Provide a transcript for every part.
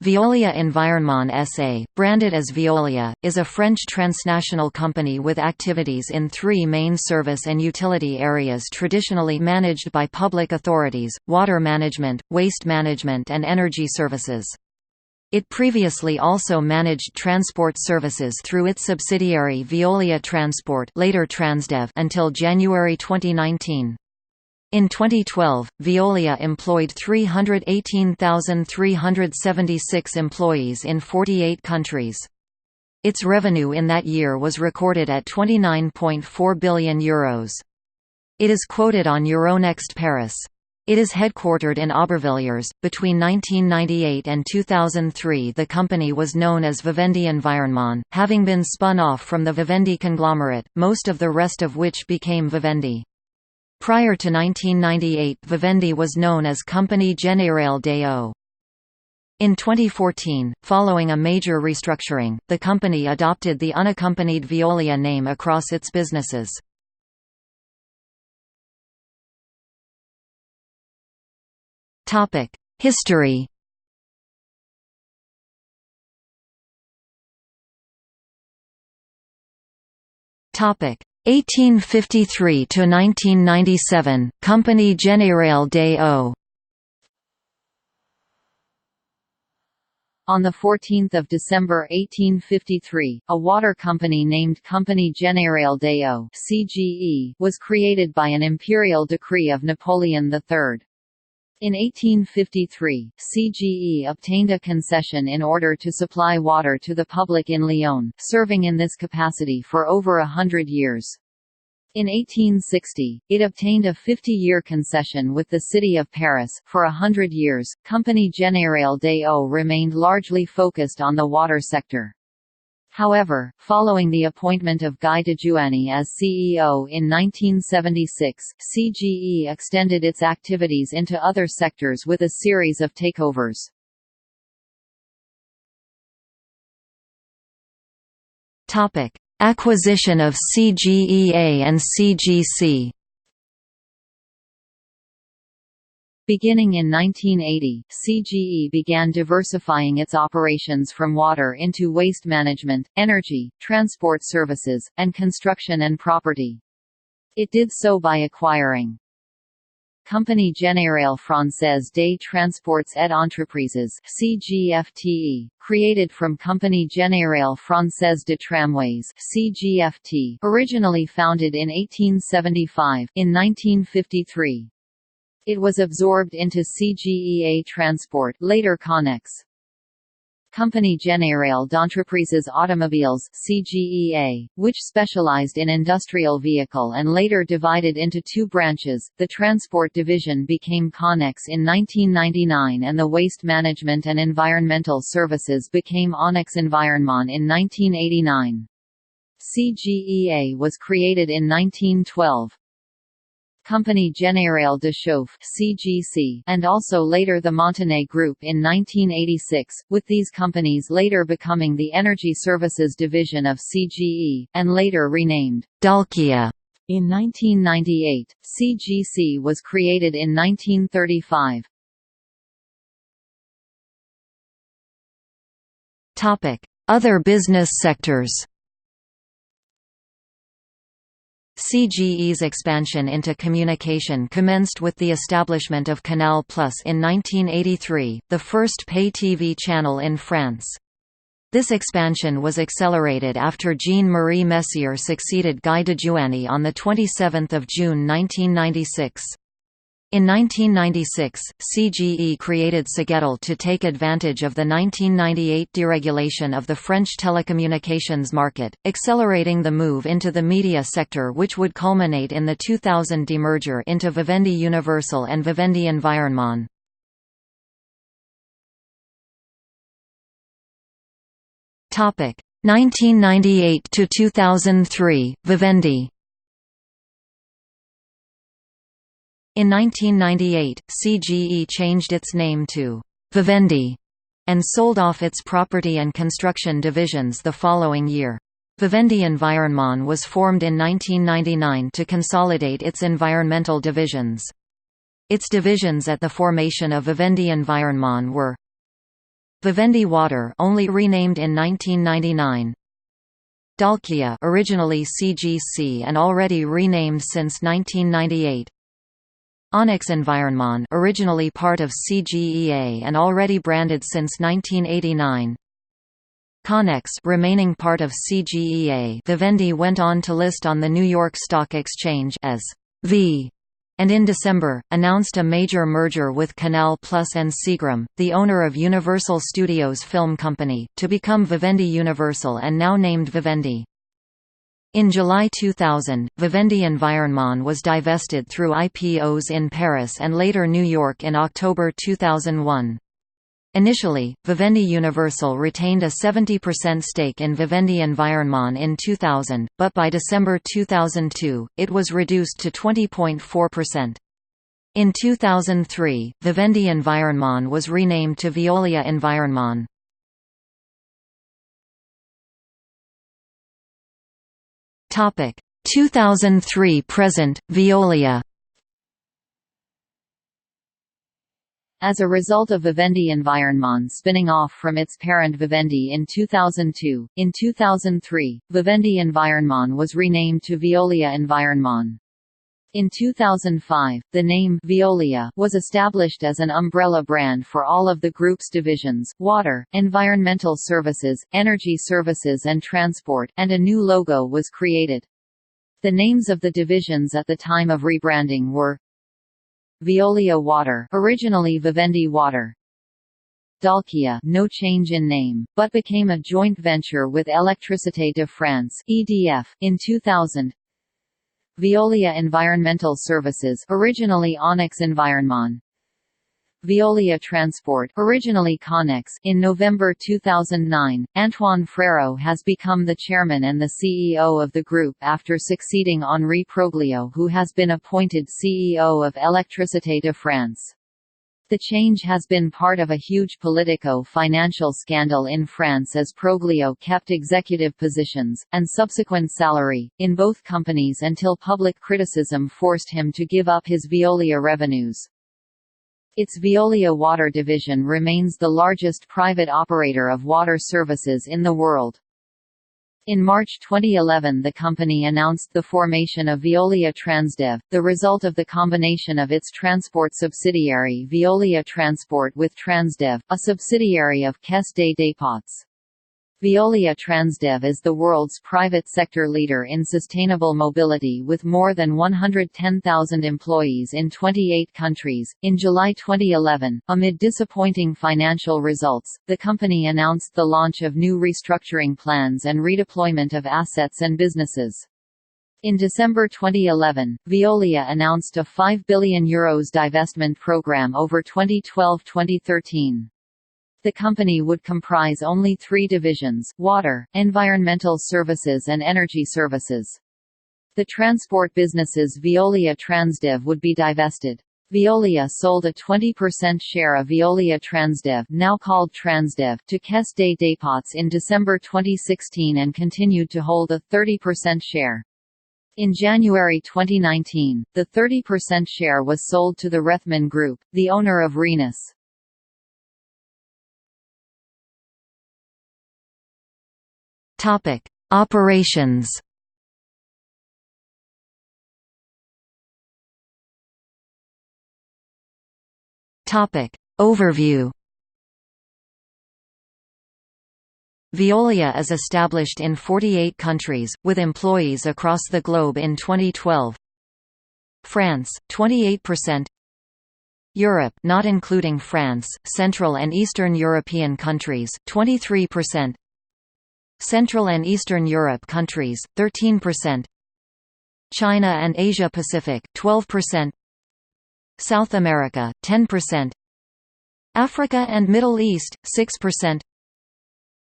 Veolia Environment SA, branded as Veolia, is a French transnational company with activities in three main service and utility areas traditionally managed by public authorities: water management, waste management and energy services. It previously also managed transport services through its subsidiary Veolia Transport, later Transdev, until January 2019. In 2012, Veolia employed 318,376 employees in 48 countries. Its revenue in that year was recorded at €29.4 billion. It is quoted on Euronext Paris. It is headquartered in Aubervilliers. Between 1998 and 2003, the company was known as Vivendi Environment, having been spun off from the Vivendi conglomerate, most of the rest of which became Vivendi. Prior to 1998, Vivendi was known as Compagnie Générale des Eaux. In 2014, following a major restructuring, the company adopted the unaccompanied Veolia name across its businesses. History. Topic 1853 to 1997, Compagnie Générale des Eaux. On 14 December 1853, a water company named Compagnie Générale des Eaux (CGE) was created by an imperial decree of Napoleon III. In 1853, CGE obtained a concession in order to supply water to the public in Lyon, serving in this capacity for over 100 years. In 1860, it obtained a 50-year concession with the city of Paris. For 100 years, Compagnie Générale des Eaux remained largely focused on the water sector. However, following the appointment of Guy de Giuani as CEO in 1976, CGE extended its activities into other sectors with a series of takeovers. Topic: Acquisition of CGEA and CGC. Beginning in 1980, CGE began diversifying its operations from water into waste management, energy, transport services, and construction and property. It did so by acquiring Compagnie Générale Française des Transports et Entreprises (CGFTE), created from Compagnie Générale Française de Tramways (CGFT), originally founded in 1875. In 1953, it was absorbed into CGEA Transport, later Connex. Compagnie Générale d'Entreprises Automobiles (CGEA), which specialized in industrial vehicle and later divided into two branches. The transport division became Connex in 1999 and the waste management and environmental services became Onyx Environment in 1989. CGEA was created in 1912. Compagnie Générale de Chauffe (CGC) and also later the Montanet Group in 1986, with these companies later becoming the Energy Services division of CGE, and later renamed Dalkia. In 1998, CGC was created in 1935. Other business sectors. CGE's expansion into communication commenced with the establishment of Canal+ in 1983, the first pay-TV channel in France. This expansion was accelerated after Jean-Marie Messier succeeded Guy de Giuani on 27 June 1996. In 1996, CGE created CGETL to take advantage of the 1998 deregulation of the French telecommunications market, accelerating the move into the media sector, which would culminate in the 2000 demerger into Vivendi Universal and Vivendi Environment. Topic: 1998 to 2003, Vivendi. In 1998, CGE changed its name to Vivendi and sold off its property and construction divisions the following year. Vivendi Environment was formed in 1999 to consolidate its environmental divisions. Its divisions at the formation of Vivendi Environment were Vivendi Water, only renamed in 1999. Dalkia, originally CGC and already renamed since 1998. Onyx Environment, originally part of CGEA and already branded since 1989. Connex, remaining part of CGEA. Vivendi went on to list on the New York Stock Exchange as V, and in December, announced a major merger with Canal Plus and Seagram, the owner of Universal Studios Film Company, to become Vivendi Universal and now named Vivendi. In July 2000, Vivendi Environment was divested through IPOs in Paris and later New York in October 2001. Initially, Vivendi Universal retained a 70% stake in Vivendi Environment in 2000, but by December 2002, it was reduced to 20.4%. In 2003, Vivendi Environment was renamed to Veolia Environment. Topic 2003 present, Veolia. As a result of Vivendi Environment spinning off from its parent Vivendi in 2002, in 2003, Vivendi Environment was renamed to Veolia Environment. In 2005, the name Veolia was established as an umbrella brand for all of the group's divisions: water, environmental services, energy services and transport, and a new logo was created. The names of the divisions at the time of rebranding were Veolia Water, originally Vivendi Water; Dalkia, no change in name, but became a joint venture with Électricité de France (EDF) in 2000. Veolia Environmental Services, originally Onyx Environment; Veolia Transport, originally Connex. In November 2009, Antoine Frérot has become the chairman and the CEO of the group after succeeding Henri Proglio, who has been appointed CEO of Électricité de France. The change has been part of a huge politico-financial scandal in France as Proglio kept executive positions, and subsequent salary, in both companies until public criticism forced him to give up his Veolia revenues. Its Veolia Water division remains the largest private operator of water services in the world. In March 2011, the company announced the formation of Veolia Transdev, the result of the combination of its transport subsidiary Veolia Transport with Transdev, a subsidiary of Caisse des Dépôts. Veolia Transdev is the world's private sector leader in sustainable mobility with more than 110,000 employees in 28 countries. In July 2011, amid disappointing financial results, the company announced the launch of new restructuring plans and redeployment of assets and businesses. In December 2011, Veolia announced a €5 billion divestment program over 2012-2013. The company would comprise only 3 divisions: water, environmental services and energy services. The transport businesses Veolia Transdev would be divested. Veolia sold a 20% share of Veolia Transdev, now called Transdev, to Caisse des Dépôts in December 2016 and continued to hold a 30% share. In January 2019, the 30% share was sold to the Rethmann Group, the owner of Rhenus. Topic: Operations. Topic: Overview. Veolia is established in 48 countries, with employees across the globe in 2012. France, 28%. Europe, not including France, Central and Eastern European countries, 23%. Central and Eastern Europe countries, 13%. China and Asia Pacific, 12%. South America, 10%. Africa and Middle East, 6%.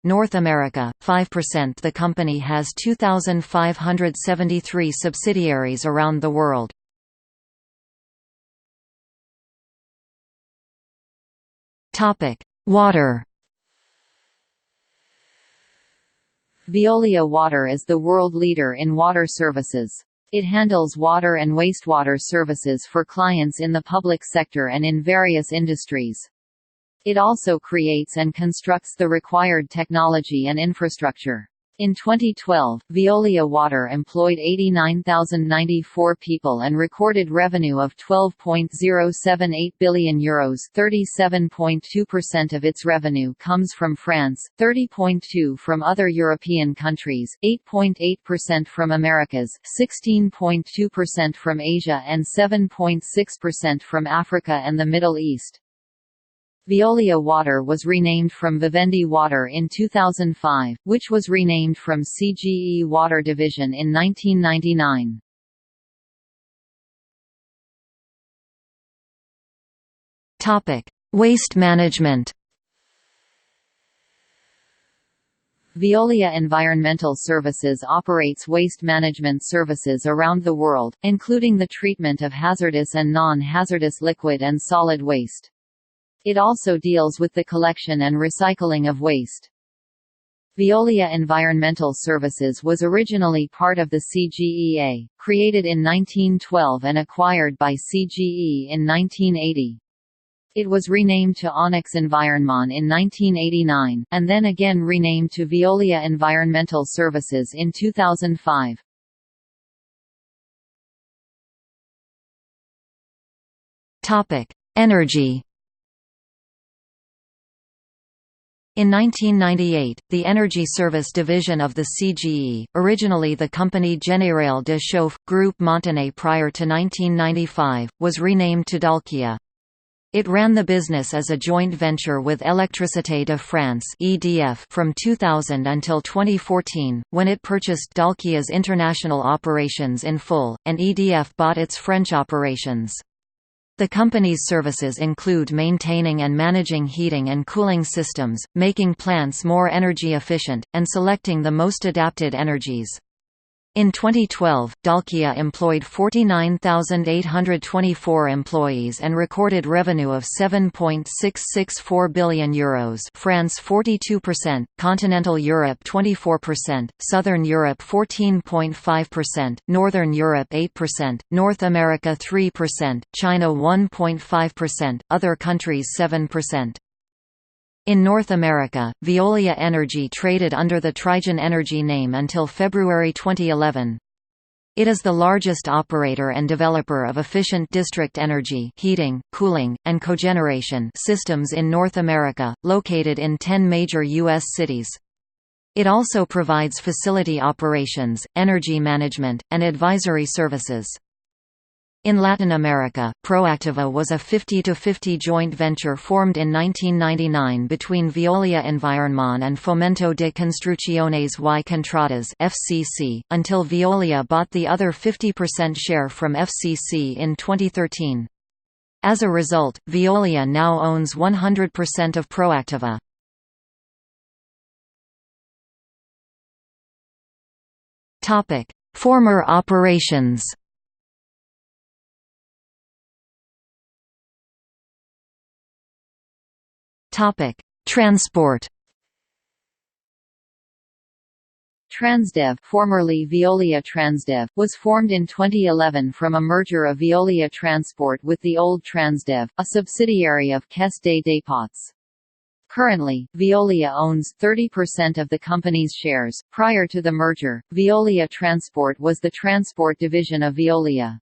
North America, 5%. The company has 2,573 subsidiaries around the world. Water. Veolia Water is the world leader in water services. It handles water and wastewater services for clients in the public sector and in various industries. It also creates and constructs the required technology and infrastructure. In 2012, Veolia Water employed 89,094 people and recorded revenue of €12.078 billion. 37.2% of its revenue comes from France, 30.2% from other European countries, 8.8% from Americas, 16.2% from Asia and 7.6% from Africa and the Middle East. Veolia Water was renamed from Vivendi Water in 2005, which was renamed from CGE Water Division in 1999. Topic: Waste management. Veolia Environmental Services operates waste management services around the world, including the treatment of hazardous and non-hazardous liquid and solid waste. It also deals with the collection and recycling of waste. Veolia Environmental Services was originally part of the CGEA, created in 1912 and acquired by CGE in 1980. It was renamed to Onyx Environment in 1989, and then again renamed to Veolia Environmental Services in 2005. Energy. In 1998, the Energy Service division of the CGE, originally the Compagnie Générale de Chauffe, Groupe Montagnais prior to 1995, was renamed to Dalkia. It ran the business as a joint venture with Électricité de France (EDF) from 2000 until 2014, when it purchased Dalkia's international operations in full, and EDF bought its French operations. The company's services include maintaining and managing heating and cooling systems, making plants more energy efficient, and selecting the most adapted energies. In 2012, Dalkia employed 49,824 employees and recorded revenue of €7.664 billion, France 42%, Continental Europe 24%, Southern Europe 14.5%, Northern Europe 8%, North America 3%, China 1.5%, other countries 7%. In North America, Veolia Energy traded under the Trigen Energy name until February 2011. It is the largest operator and developer of efficient district energy heating, cooling, and cogeneration systems in North America, located in 10 major U.S. cities. It also provides facility operations, energy management, and advisory services. In Latin America, Proactiva was a 50-50 joint venture formed in 1999 between Veolia Environment and Fomento de Construcciones y Contratas (FCC), until Veolia bought the other 50% share from FCC in 2013. As a result, Veolia now owns 100% of Proactiva. Topic: Former operations. Transport. Transdev, formerly Veolia Transdev, was formed in 2011 from a merger of Veolia Transport with the old Transdev, a subsidiary of Caisse des Dépôts. Currently, Veolia owns 30% of the company's shares. Prior to the merger, Veolia Transport was the transport division of Veolia.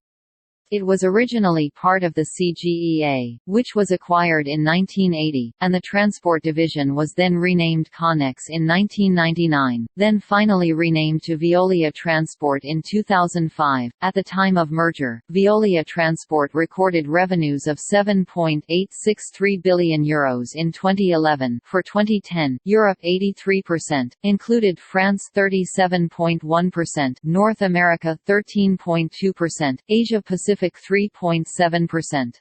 It was originally part of the CGEA, which was acquired in 1980, and the transport division was then renamed Connex in 1999, then finally renamed to Veolia Transport in 2005. At the time of merger, Veolia Transport recorded revenues of €7.863 billion in 2011. For 2010, Europe 83%, included France 37.1%, North America 13.2%, Asia Pacific 3.7%.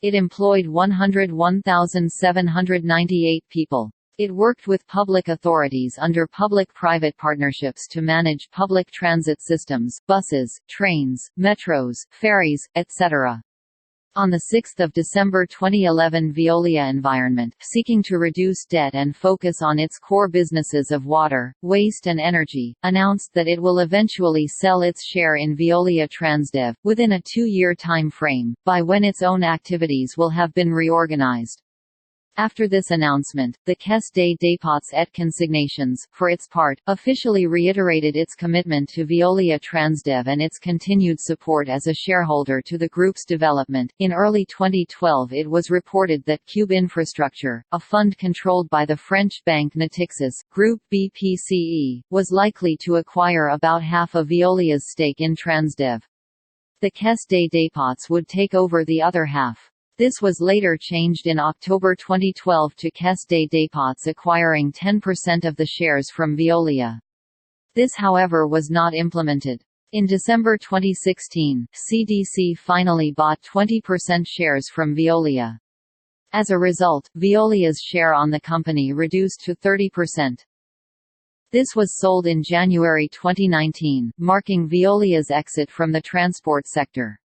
It employed 101,798 people. It worked with public authorities under public-private partnerships to manage public transit systems, buses, trains, metros, ferries, etc. On 6 December 2011, Veolia Environment, seeking to reduce debt and focus on its core businesses of water, waste and energy, announced that it will eventually sell its share in Veolia Transdev, within a 2-year time frame, by when its own activities will have been reorganized. After this announcement, the Caisse des dépôts et consignations, for its part, officially reiterated its commitment to Veolia Transdev and its continued support as a shareholder to the group's development. In early 2012, it was reported that Cube Infrastructure, a fund controlled by the French bank Natixis, Group BPCE, was likely to acquire about half of Veolia's stake in Transdev. The Caisse des dépôts would take over the other half. This was later changed in October 2012 to Caisse des dépôts acquiring 10% of the shares from Veolia. This however was not implemented. In December 2016, CDC finally bought 20% shares from Veolia. As a result, Veolia's share on the company reduced to 30%. This was sold in January 2019, marking Veolia's exit from the transport sector.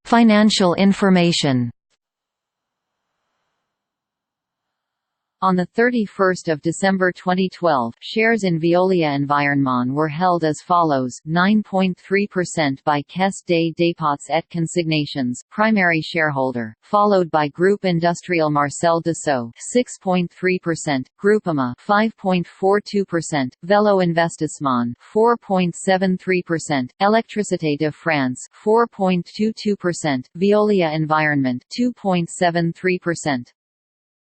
Financial information. On 31 December 2012, shares in Veolia Environment were held as follows: 9.3% by Caisse des dépôts et consignations, primary shareholder, followed by Groupe Industriel Marcel Dassault, 6.3%, Groupama, 5.42%, Velo Investissement, 4.73%, Électricité de France, 4.22%, Veolia Environment, 2.73%.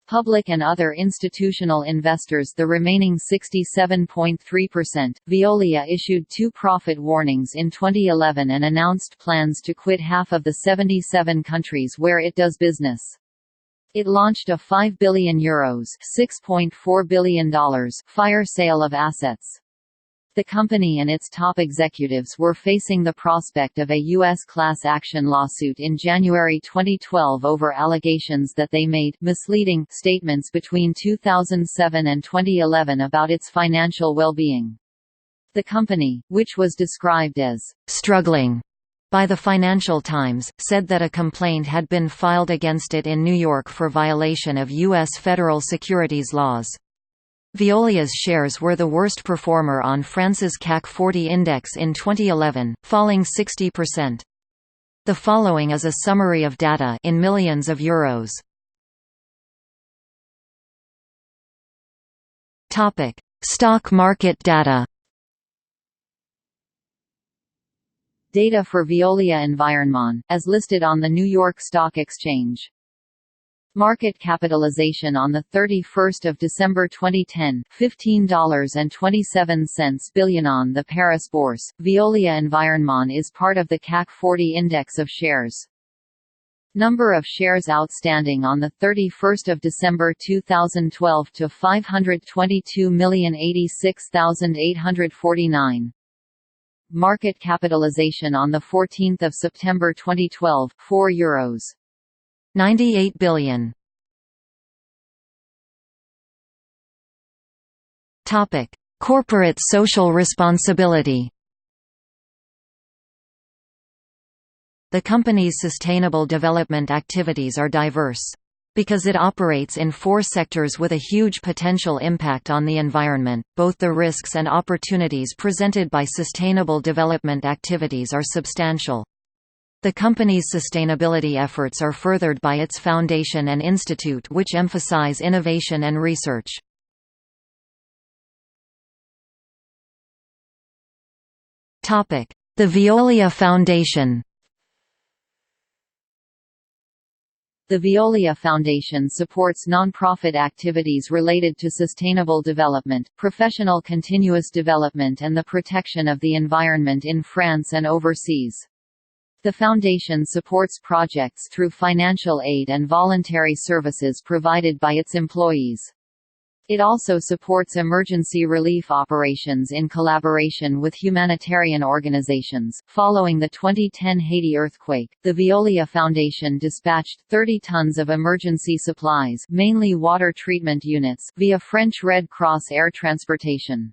Public and other institutional investors the remaining 67.3%. Veolia issued 2 profit warnings in 2011 and announced plans to quit half of the 77 countries where it does business. It launched a €5 billion ($6.4 billion) fire sale of assets. The company and its top executives were facing the prospect of a U.S. class action lawsuit in January 2012 over allegations that they made misleading statements between 2007 and 2011 about its financial well-being. The company, which was described as struggling by the Financial Times, said that a complaint had been filed against it in New York for violation of U.S. federal securities laws. Veolia's shares were the worst performer on France's CAC 40 index in 2011, falling 60%. The following is a summary of data in millions of euros. Topic: Stock market data. Data for Veolia Environment, as listed on the New York Stock Exchange. Market capitalization on 31 December 2010, $15.27 billion on the Paris Bourse. Veolia Environment is part of the CAC 40 index of shares. Number of shares outstanding on 31 December 2012 to 522,086,849. Market capitalization on 14 September 2012, €4. 98 billion. Topic: Corporate social responsibility. The company's sustainable development activities are diverse. Because it operates in 4 sectors with a huge potential impact on the environment, both the risks and opportunities presented by sustainable development activities are substantial. The company's sustainability efforts are furthered by its foundation and institute, which emphasize innovation and research. The Veolia Foundation. The Veolia Foundation supports non-profit activities related to sustainable development, professional continuous development and the protection of the environment in France and overseas. The foundation supports projects through financial aid and voluntary services provided by its employees. It also supports emergency relief operations in collaboration with humanitarian organizations. Following the 2010 Haiti earthquake, the Veolia Foundation dispatched 30 tons of emergency supplies, mainly water treatment units, via French Red Cross air transportation.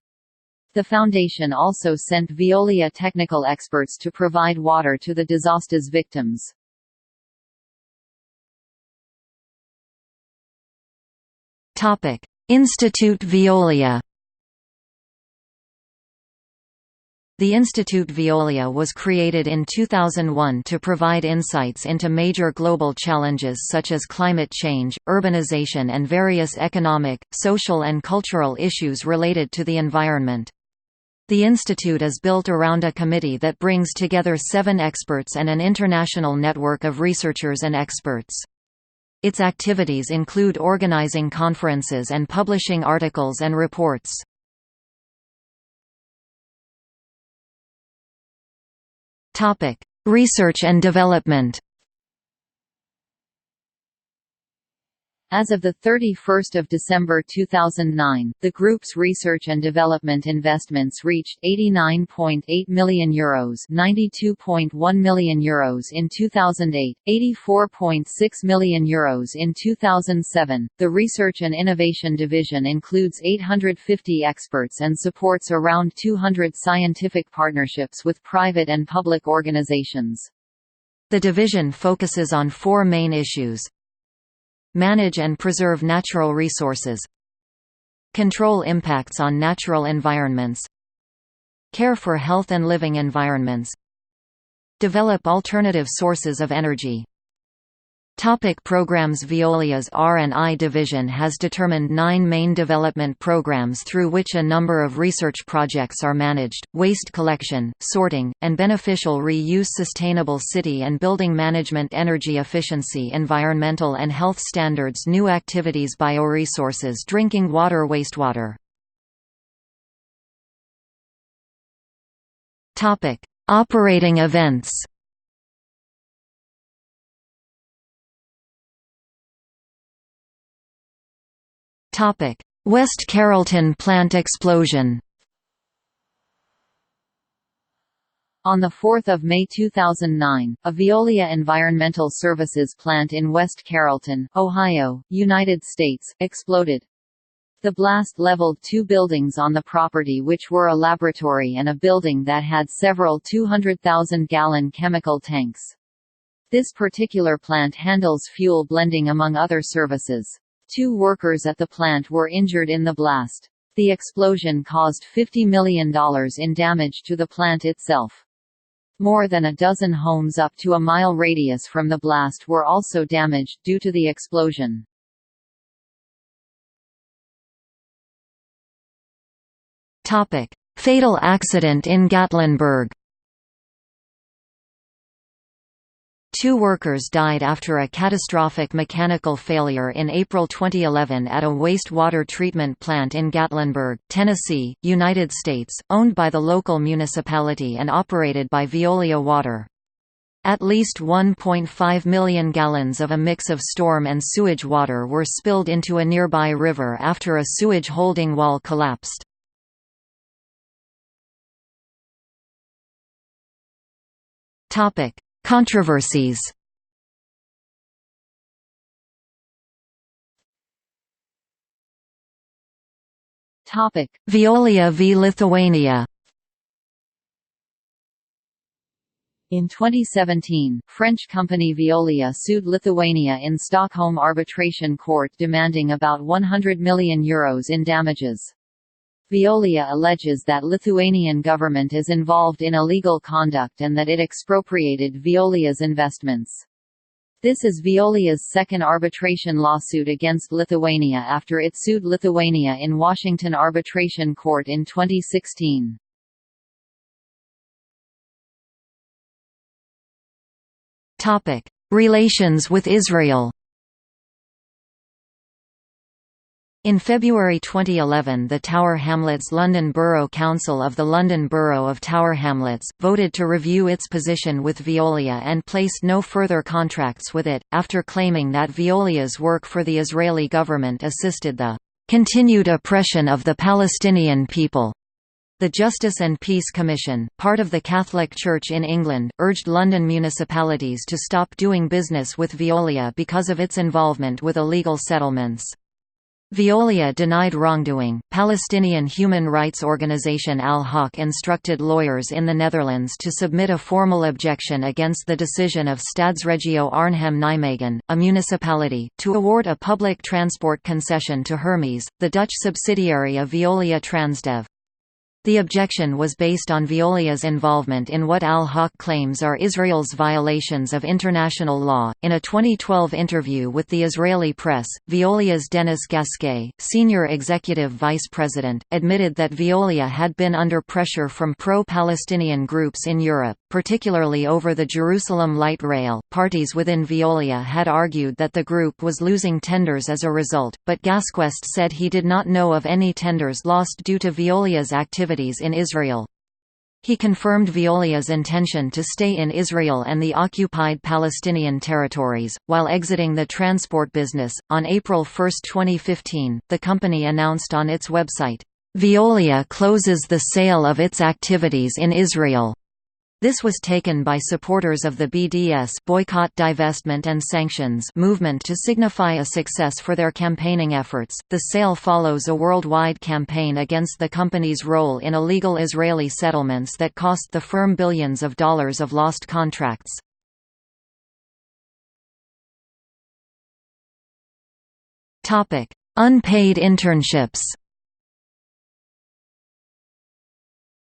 The foundation also sent Veolia technical experts to provide water to the disaster's victims. Institut Veolia. The Institut Veolia was created in 2001 to provide insights into major global challenges such as climate change, urbanization and various economic, social and cultural issues related to the environment. The institute is built around a committee that brings together 7 experts and an international network of researchers and experts. Its activities include organizing conferences and publishing articles and reports. Research and development. As of 31 December 2009, the group's research and development investments reached €89.8 million, €92.1 million in 2008, €84.6 million in 2007. The Research and Innovation Division includes 850 experts and supports around 200 scientific partnerships with private and public organizations. The division focuses on 4 main issues: manage and preserve natural resources, control impacts on natural environments, care for health and living environments, develop alternative sources of energy. Programs. Veolia's R&I division has determined 9 main development programs through which a number of research projects are managed: waste collection, sorting, and beneficial reuse, sustainable city and building management, energy efficiency, environmental and health standards, new activities, bioresources, drinking water, wastewater. Operating events. West Carrollton plant explosion. On 4 May 2009, a Veolia Environmental Services plant in West Carrollton, Ohio, United States, exploded. The blast leveled 2 buildings on the property, which were a laboratory and a building that had several 200,000-gallon chemical tanks. This particular plant handles fuel blending among other services. 2 workers at the plant were injured in the blast. The explosion caused $50 million in damage to the plant itself. More than a dozen homes up to a mile radius from the blast were also damaged due to the explosion. Fatal accident in Gatlinburg. 2 workers died after a catastrophic mechanical failure in April 2011 at a wastewater treatment plant in Gatlinburg, Tennessee, United States, owned by the local municipality and operated by Veolia Water. At least 1.5 million gallons of a mix of storm and sewage water were spilled into a nearby river after a sewage holding wall collapsed. Controversies. Veolia v Lithuania. In 2017, French company Veolia sued Lithuania in Stockholm Arbitration Court demanding about €100 million in damages. Veolia alleges that Lithuanian government is involved in illegal conduct and that it expropriated Veolia's investments. This is Veolia's second arbitration lawsuit against Lithuania after it sued Lithuania in Washington Arbitration Court in 2016. Relations with Israel. In February 2011, the Tower Hamlets London Borough Council of the London Borough of Tower Hamlets voted to review its position with Veolia and placed no further contracts with it, after claiming that Veolia's work for the Israeli government assisted the continued oppression of the Palestinian people. The Justice and Peace Commission, part of the Catholic Church in England, urged London municipalities to stop doing business with Veolia because of its involvement with illegal settlements. Veolia denied wrongdoing. Palestinian human rights organization Al-Haq instructed lawyers in the Netherlands to submit a formal objection against the decision of Stadsregio Arnhem-Nijmegen, a municipality, to award a public transport concession to Hermes, the Dutch subsidiary of Veolia Transdev. The objection was based on Veolia's involvement in what Al-Haq claims are Israel's violations of international law. In a 2012 interview with the Israeli press, Veolia's Denis Gasquet, senior executive vice president, admitted that Veolia had been under pressure from pro-Palestinian groups in Europe, particularly over the Jerusalem Light Rail. Parties within Veolia had argued that the group was losing tenders as a result, but Gasquet said he did not know of any tenders lost due to Veolia's activities in Israel. He confirmed Veolia's intention to stay in Israel and the occupied Palestinian territories, while exiting the transport business. On April 1, 2015, the company announced on its website, "Veolia closes the sale of its activities in Israel." This was taken by supporters of the BDS boycott, divestment and sanctions movement to signify a success for their campaigning efforts. The sale follows a worldwide campaign against the company's role in illegal Israeli settlements that cost the firm billions of dollars of lost contracts. Topic: Unpaid internships.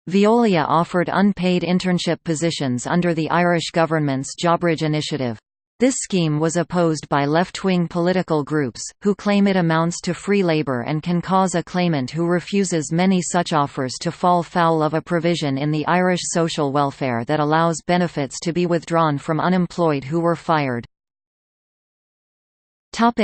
Veolia offered unpaid internship positions under the Irish government's Jobridge initiative. This scheme was opposed by left-wing political groups, who claim it amounts to free labour and can cause a claimant who refuses many such offers to fall foul of a provision in the Irish social welfare that allows benefits to be withdrawn from unemployed who were fired.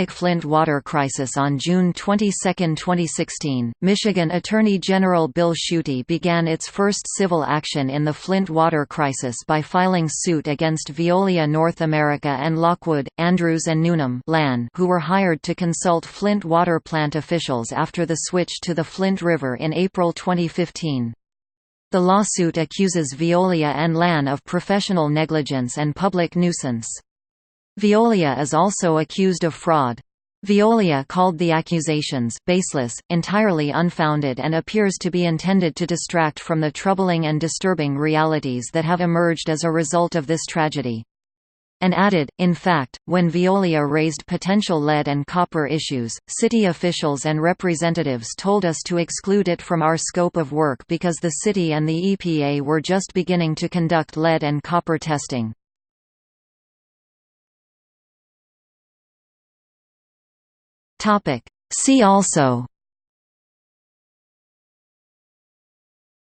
Flint water crisis. On June 22, 2016, Michigan Attorney General Bill Schuette began its first civil action in the Flint water crisis by filing suit against Veolia North America and Lockwood, Andrews and Newnham who were hired to consult Flint water plant officials after the switch to the Flint River in April 2015. The lawsuit accuses Veolia and LAN of professional negligence and public nuisance. Veolia is also accused of fraud. Veolia called the accusations baseless, entirely unfounded, and appears to be intended to distract from the troubling and disturbing realities that have emerged as a result of this tragedy. And added, in fact, when Veolia raised potential lead and copper issues, city officials and representatives told us to exclude it from our scope of work because the city and the EPA were just beginning to conduct lead and copper testing. See also: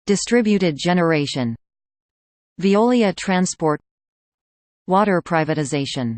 Distributed generation, Veolia transport, water privatization.